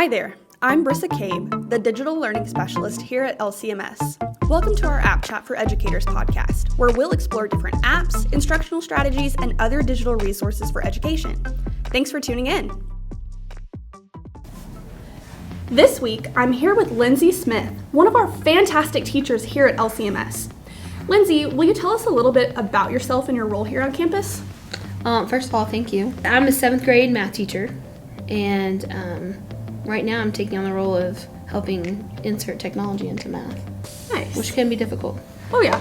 Hi there, I'm Brissa Cabe, the Digital Learning Specialist here at LCMS. Welcome to our App Chat for Educators podcast, where we'll explore different apps, instructional strategies, and other digital resources for education. Thanks for tuning in. This week, I'm here with Lindsay Smith, one of our fantastic teachers here at LCMS. Lindsay, will you tell us a little bit about yourself and your role here on campus? First of all, thank you. I'm a 7th grade math teacher, and right now I'm taking on the role of helping insert technology into math. Nice. Which can be difficult. Oh yeah.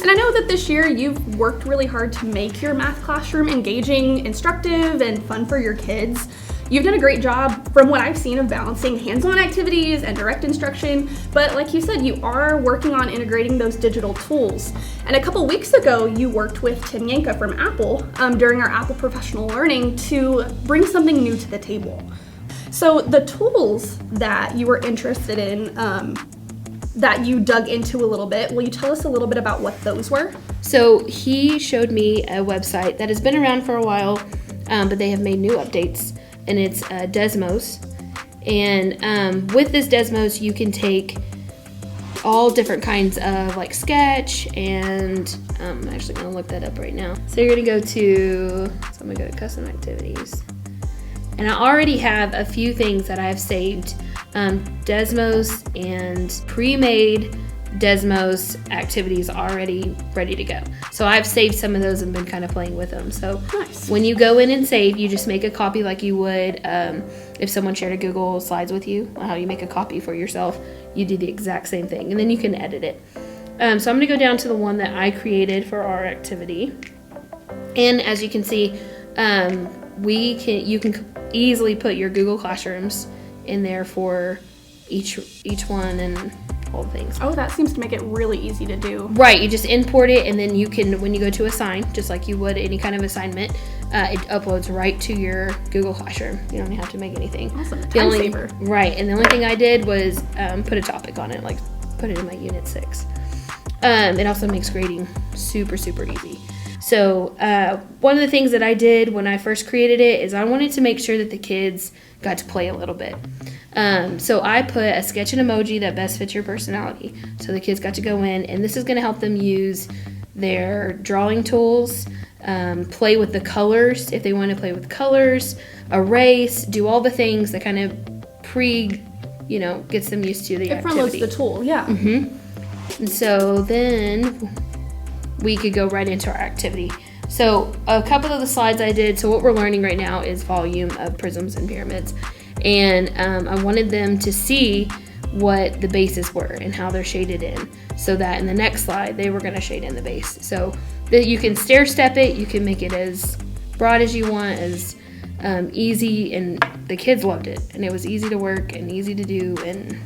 And I know that this year you've worked really hard to make your math classroom engaging, instructive, and fun for your kids. You've done a great job from what I've seen of balancing hands-on activities and direct instruction, but like you said, you are working on integrating those digital tools. And a couple weeks ago, you worked with Tim Yanka from Apple during our Apple Professional Learning to bring something new to the table. So the tools that you were interested in, that you dug into a little bit, will you tell us a little bit about what those were? So he showed me a website that has been around for a while, but they have made new updates, and it's Desmos. And with this Desmos, you can take all different kinds of like Sketch, and I'm actually going to look that up right now. So you're going to I'm going to go to Custom Activities. And I already have a few things that I've saved, Desmos and Premade Desmos activities already ready to go. So I've saved some of those and been kind of playing with them. So nice. When you go in and save, you just make a copy like you would if someone shared a Google Slides with you, how you make a copy for yourself. You do the exact same thing, and then you can edit it. So I'm going to go down to the one that I created for our activity. And as you can see, you can easily put your Google Classrooms in there for each one and all the things. Oh, that seems to make it really easy to do. Right, you just import it, and then you can, when you go to assign, just like you would any kind of assignment, it uploads right to your Google Classroom. You don't have to make anything. Awesome, time saver. Right, and the only thing I did was put a topic on it, like put it in my Unit 6. It also makes grading super, super easy. So one of the things that I did when I first created it is I wanted to make sure that the kids got to play a little bit. So I put a sketch and emoji that best fits your personality. So the kids got to go in, and this is going to help them use their drawing tools, play with the colors if they want to play with colors, erase, do all the things that kind of gets them used to the activity. It front loads the tool, yeah. Mm-hmm. And so then we could go right into our activity. So a couple of the slides I did, so what we're learning right now is volume of prisms and pyramids. And I wanted them to see what the bases were and how they're shaded in, so that in the next slide, they were gonna shade in the base. So that you can stair step it, you can make it as broad as you want, as easy, and the kids loved it. And it was easy to work and easy to do and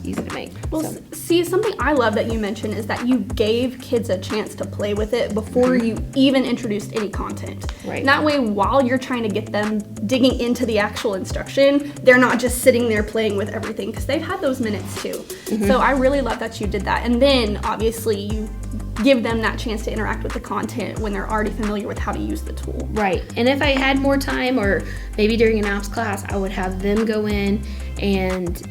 easy to make. Well, see, something I love that you mentioned is that you gave kids a chance to play with it before you even introduced any content. Right. And that way, while you're trying to get them digging into the actual instruction, they're not just sitting there playing with everything, because they've had those minutes too. So I really love that you did that. And then, obviously, you give them that chance to interact with the content when they're already familiar with how to use the tool. Right. And if I had more time, or maybe during an apps class, I would have them go in and,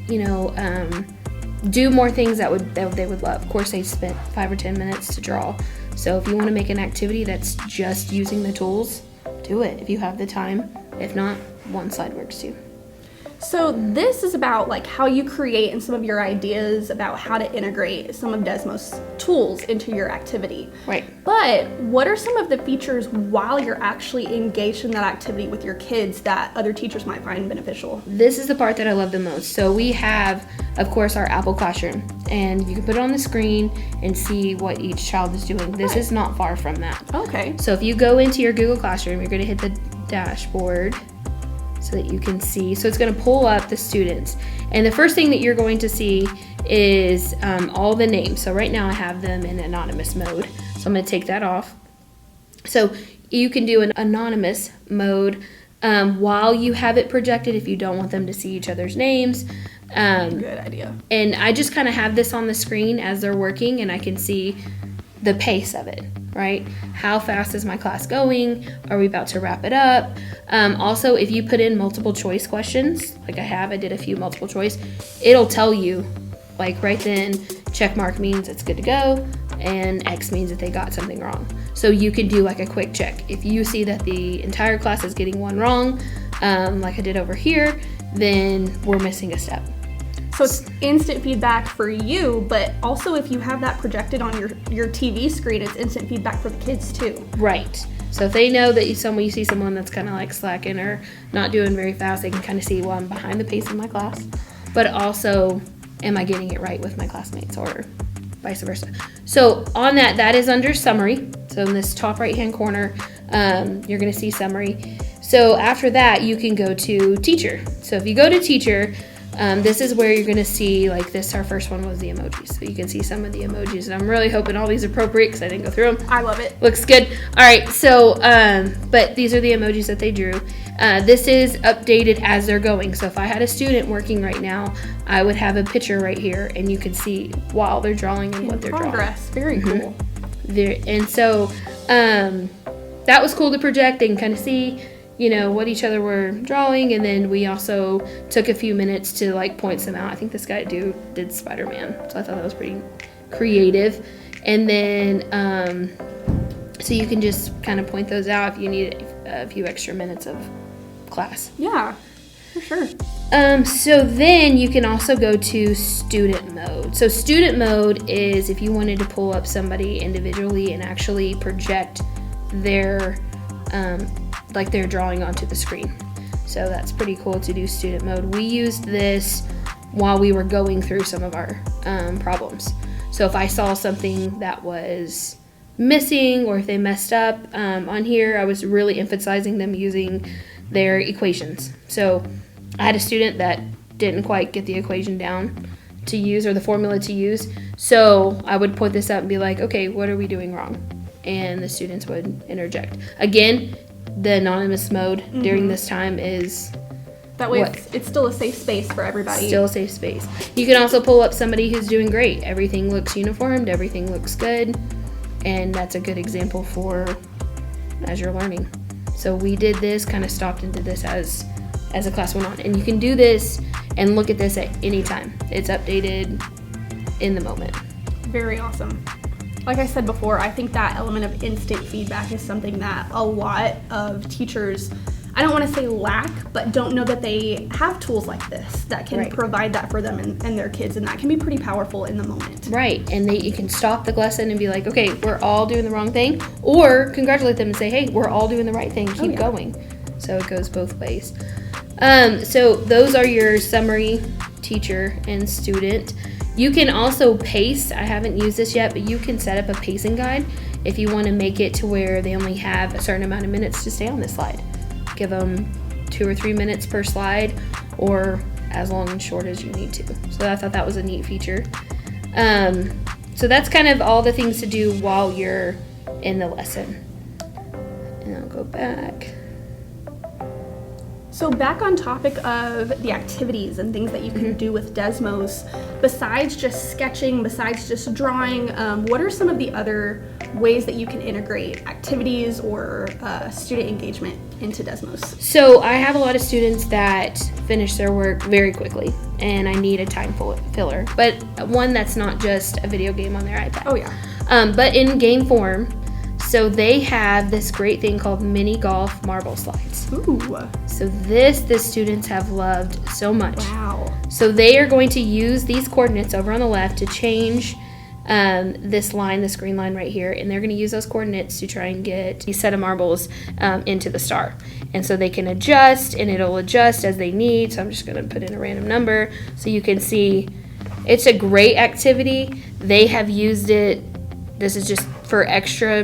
do more things that they would love. Of course, they spent 5 or 10 minutes to draw. So if you want to make an activity that's just using the tools, do it if you have the time. If not, one slide works too. So this is about like how you create and some of your ideas about how to integrate some of Desmos tools into your activity. Right. But what are some of the features while you're actually engaged in that activity with your kids that other teachers might find beneficial? This is the part that I love the most. So we have, of course, our Apple Classroom, and you can put it on the screen and see what each child is doing. This is not far from that. Okay. So if you go into your Google Classroom, you're going to hit the dashboard so that you can see. So it's going to pull up the students. And the first thing that you're going to see is all the names. So right now I have them in anonymous mode. So I'm going to take that off. So you can do an anonymous mode while you have it projected if you don't want them to see each other's names. Good idea. And I just kind of have this on the screen as they're working, and I can see the pace of it, right? How fast is my class going? Are we about to wrap it up? Also, if you put in multiple choice questions, like I did a few multiple choice, it'll tell you, like right then, check mark means it's good to go, and X means that they got something wrong. So you can do like a quick check. If you see that the entire class is getting one wrong, like I did over here, then we're missing a step. So it's instant feedback for you, but also if you have that projected on your TV screen, it's instant feedback for the kids too. Right. So if they know that you see someone that's kind of like slacking or not doing very fast, they can kind of see, well, I'm behind the pace of my class, but also, am I getting it right with my classmates or vice versa? So on that is under summary. So in this top right-hand corner, you're going to see summary. So after that, you can go to teacher. So if you go to teacher, this is where you're going to see, like this, our first one was the emojis. So you can see some of the emojis. And I'm really hoping all these are appropriate because I didn't go through them. I love it. Looks good. All right. So, but these are the emojis that they drew. This is updated as they're going. So if I had a student working right now, I would have a picture right here and you can see while they're drawing and what they're drawing. Progress. Very cool. And so that was cool to project and kind of see, what each other were drawing. And then we also took a few minutes to like point some out. I think this guy did Spider-Man. So I thought that was pretty creative. And then, so you can just kind of point those out if you need a few extra minutes of class. Yeah, for sure. So then you can also go to student mode. So student mode is if you wanted to pull up somebody individually and actually project their their drawing onto the screen. So that's pretty cool to do student mode. We used this while we were going through some of our problems. So if I saw something that was missing or if they messed up on here, I was really emphasizing them using their equations. So I had a student that didn't quite get the equation down to use or the formula to use. So I would put this up and be like, okay, what are we doing wrong? And the students would interject. Again, the anonymous mode during this time is that way it's still a safe space for everybody. Still a safe space. You can also pull up somebody who's doing great. Everything looks uniformed, everything looks good, and that's a good example for as you're learning. So we did this, kind of stopped and did this as a class went on. And you can do this and look at this at any time. It's updated in the moment. Very awesome. Like I said before, I think that element of instant feedback is something that a lot of teachers, I don't want to say lack, but don't know that they have tools like this that can provide that for them and their kids, and that can be pretty powerful in the moment. Right, and you can stop the lesson and be like, okay, we're all doing the wrong thing, or congratulate them and say, hey, we're all doing the right thing, keep going. So it goes both ways. So those are your summary, teacher, and student. You can also pace. I haven't used this yet, but you can set up a pacing guide if you want to make it to where they only have a certain amount of minutes to stay on this slide. Give them 2 or 3 minutes per slide, or as long and short as you need to. So I thought that was a neat feature. So that's kind of all the things to do while you're in the lesson. And I'll go back. So back on topic of the activities and things that you can do with Desmos, besides just sketching, besides just drawing, what are some of the other ways that you can integrate activities or student engagement into Desmos? So I have a lot of students that finish their work very quickly, and I need a time filler, but one that's not just a video game on their iPad. Oh yeah. But in game form. So they have this great thing called mini golf marble slides. Ooh. So this the students have loved so much. Wow. So they are going to use these coordinates over on the left to change this line, this green line right here, and they're going to use those coordinates to try and get these set of marbles into the star. And so they can adjust, and it'll adjust as they need. So I'm just going to put in a random number so you can see. It's a great activity. They have used it. This is just for extra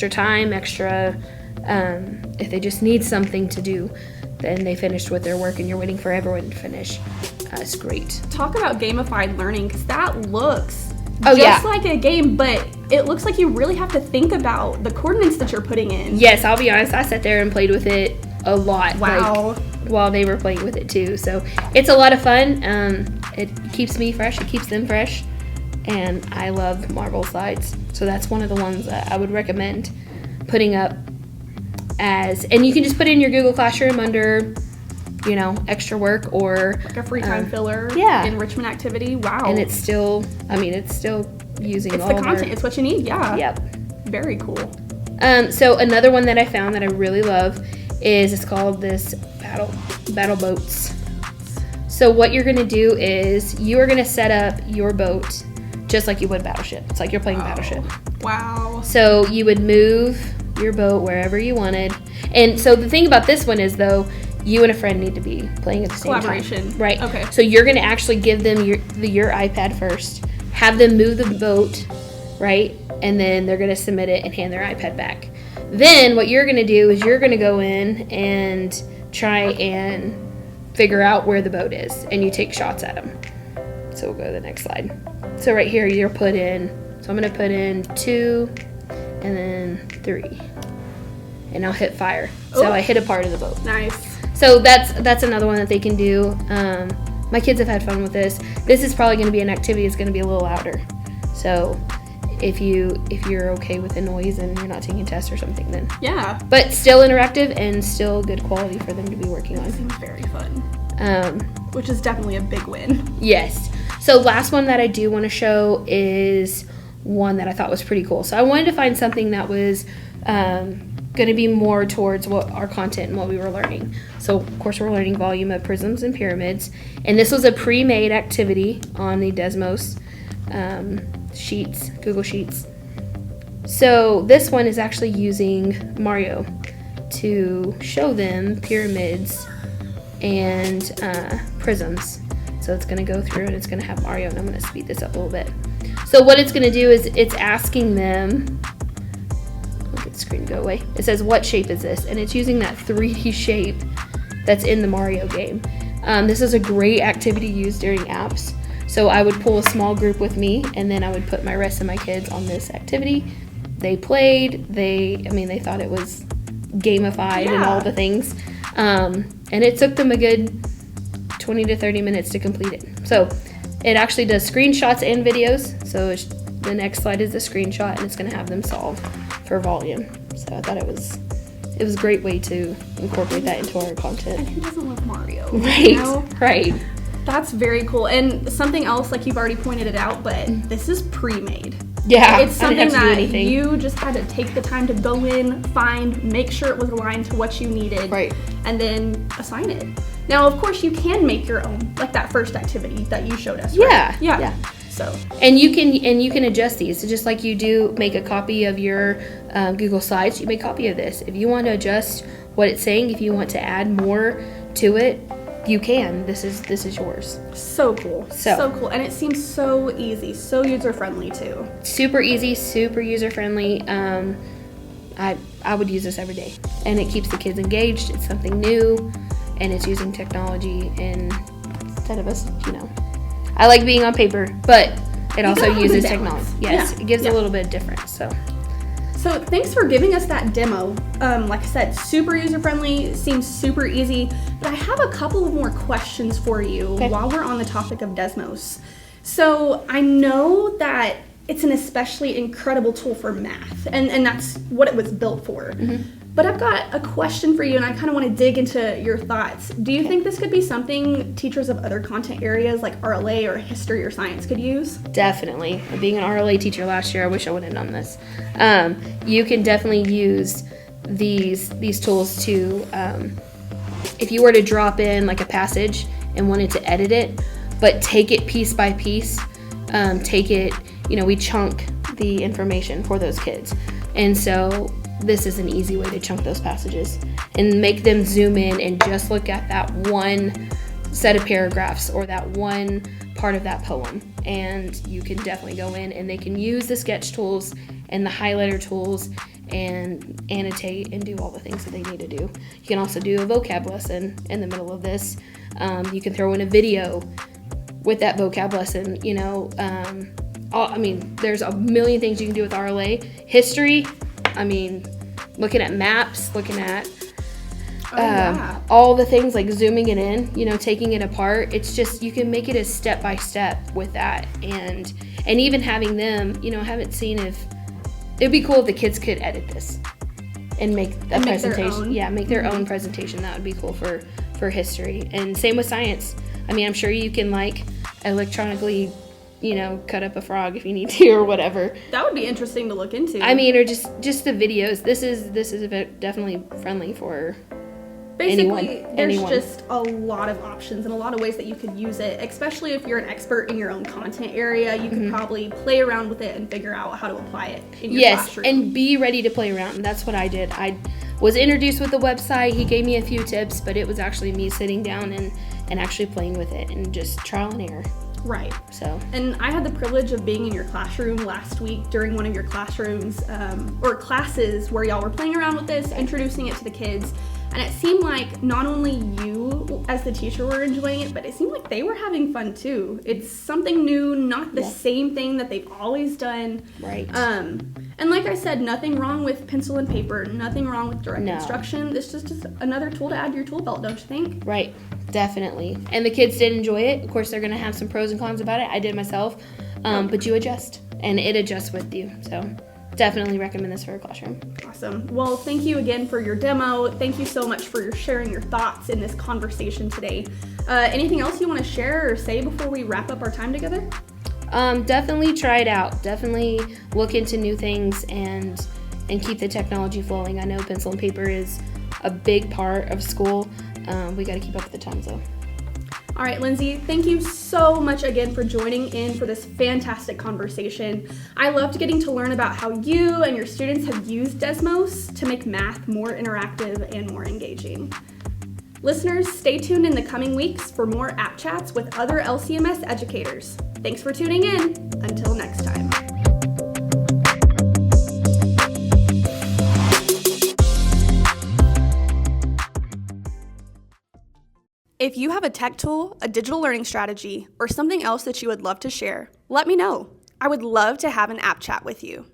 time, if they just need something to do, then they finished with their work and you're waiting for everyone to finish. It's great. Talk about gamified learning, because that looks just like a game, but it looks like you really have to think about the coordinates that you're putting in. Yes, I'll be honest, I sat there and played with it a lot. Wow. While they were playing with it too. So it's a lot of fun. It keeps me fresh, it keeps them fresh, and I love marble slides. So that's one of the ones that I would recommend putting up and you can just put it in your Google Classroom under, extra work or like a free time filler, enrichment activity. Wow. And it's still using it's all the content. It's what you need. Yeah. Yep. Very cool. So another one that I found that I really love is it's called this battle boats. So what you're going to do is you are going to set up your boat just like you would Battleship. It's like you're playing Battleship. Wow. So you would move your boat wherever you wanted. And so the thing about this one is, though, you and a friend need to be playing at the same time. Collaboration. Right. Okay. So you're going to actually give them your iPad first, have them move the boat, right? And then they're going to submit it and hand their iPad back. Then what you're going to do is you're going to go in and try and figure out where the boat is, and you take shots at them. So we'll go to the next slide. So right here you're put in, so I'm going to put in 2 and then 3. And I'll hit fire. So I hit a part of the boat. Nice. So that's another one that they can do. My kids have had fun with this. This is probably going to be an activity that's going to be a little louder. So if you're okay with the noise and you're not taking tests or something, then but still interactive and still good quality for them to be working on. Seems very fun. Which is definitely a big win. Yes. So last one that I do want to show is one that I thought was pretty cool. So I wanted to find something that was going to be more towards what our content and what we were learning. So of course we're learning volume of prisms and pyramids, and this was a pre-made activity on the Desmos sheets, Google Sheets. So this one is actually using Mario to show them pyramids and prisms. So it's going to go through and it's going to have Mario, and I'm going to speed this up a little bit. So what it's going to do is it's asking them, look at the screen go away. It says, what shape is this? And it's using that 3D shape that's in the Mario game. This is a great activity used during apps. So I would pull a small group with me, and then I would put my rest of my kids on this activity. They played. They thought it was gamified and all the things. And it took them a good 20 to 30 minutes to complete it. So it actually does screenshots and videos. So the next slide is the screenshot, and it's going to have them solve for volume. So I thought it was a great way to incorporate that into our content. And who doesn't love Mario? Right, right. That's very cool. And something else, like you've already pointed it out, but this is pre-made. Yeah, it's something that you just had to take the time to go in, find, make sure it was aligned to what you needed, right, and then assign it. Now, of course, you can make your own, like that first activity that you showed us. Right? Yeah. So. And you can adjust these. So just like you do make a copy of your Google Slides, you make a copy of this. If you want to adjust what it's saying, if you want to add more to it, you can. This is yours. So cool. So cool. And it seems so easy, so user-friendly too. Super easy, super user-friendly. I would use this every day. And it keeps the kids engaged. It's something new, and it's using technology instead of us, I like being on paper, but it also uses technology. Yes, it gives a little bit of difference. So thanks for giving us that demo. Like I said, super user-friendly, seems super easy, but I have a couple of more questions for you while we're on the topic of Desmos. So I know that it's an especially incredible tool for math, and that's what it was built for. Mm-hmm. But I've got a question for you, and I kind of want to dig into your thoughts. Do you think this could be something teachers of other content areas like RLA or history or science could use? Definitely. Being an RLA teacher last year, I wish I would have done this. You can definitely use these tools to, if you were to drop in like a passage and wanted to edit it, but take it piece by piece, we chunk the information for those kids. And so this is an easy way to chunk those passages and make them zoom in and just look at that one set of paragraphs or that one part of that poem. And you can definitely go in and they can use the sketch tools and the highlighter tools and annotate and do all the things that they need to do. You can also do a vocab lesson in the middle of this. You can throw in a video with that vocab lesson, there's a million things you can do with RLA. History, looking at maps, looking at all the things like zooming it in, taking it apart. It's just, you can make it a step by step with that. And even having them, I haven't seen if it'd be cool if the kids could edit this and make a presentation. Make their own presentation. That would be cool for history. And same with science. I mean, I'm sure you can like electronically, cut up a frog if you need to or whatever. That would be interesting to look into. I mean, or just the videos. This is definitely friendly for basically anyone. Just a lot of options and a lot of ways that you could use it, especially if you're an expert in your own content area. You could probably play around with it and figure out how to apply it in your classroom. Yes, and be ready to play around. That's what I did. I was introduced with the website. He gave me a few tips, but it was actually me sitting down and actually playing with it and just trial and error. Right. So. And I had the privilege of being in your classroom last week during one of your classrooms or classes where y'all were playing around with this, introducing it to the kids. And it seemed like not only you as the teacher were enjoying it, but it seemed like they were having fun too. It's something new, not the same thing that they've always done. Right. And like I said, nothing wrong with pencil and paper, nothing wrong with direct instruction. This is just another tool to add to your tool belt, don't you think? Right. Definitely. And the kids did enjoy it. Of course, they're going to have some pros and cons about it. I did myself. But you adjust, and it adjusts with you. So definitely recommend this for a classroom. Awesome. Well, thank you again for your demo. Thank you so much for sharing your thoughts in this conversation today. Anything else you want to share or say before we wrap up our time together? Definitely try it out. Definitely look into new things and keep the technology flowing. I know pencil and paper is a big part of school. We got to keep up with the times though. All right, Lindsay, thank you so much again for joining in for this fantastic conversation. I loved getting to learn about how you and your students have used Desmos to make math more interactive and more engaging. Listeners, stay tuned in the coming weeks for more App Chats with other LCMS educators. Thanks for tuning in. Until next time. If you have a tech tool, a digital learning strategy, or something else that you would love to share, let me know. I would love to have an app chat with you.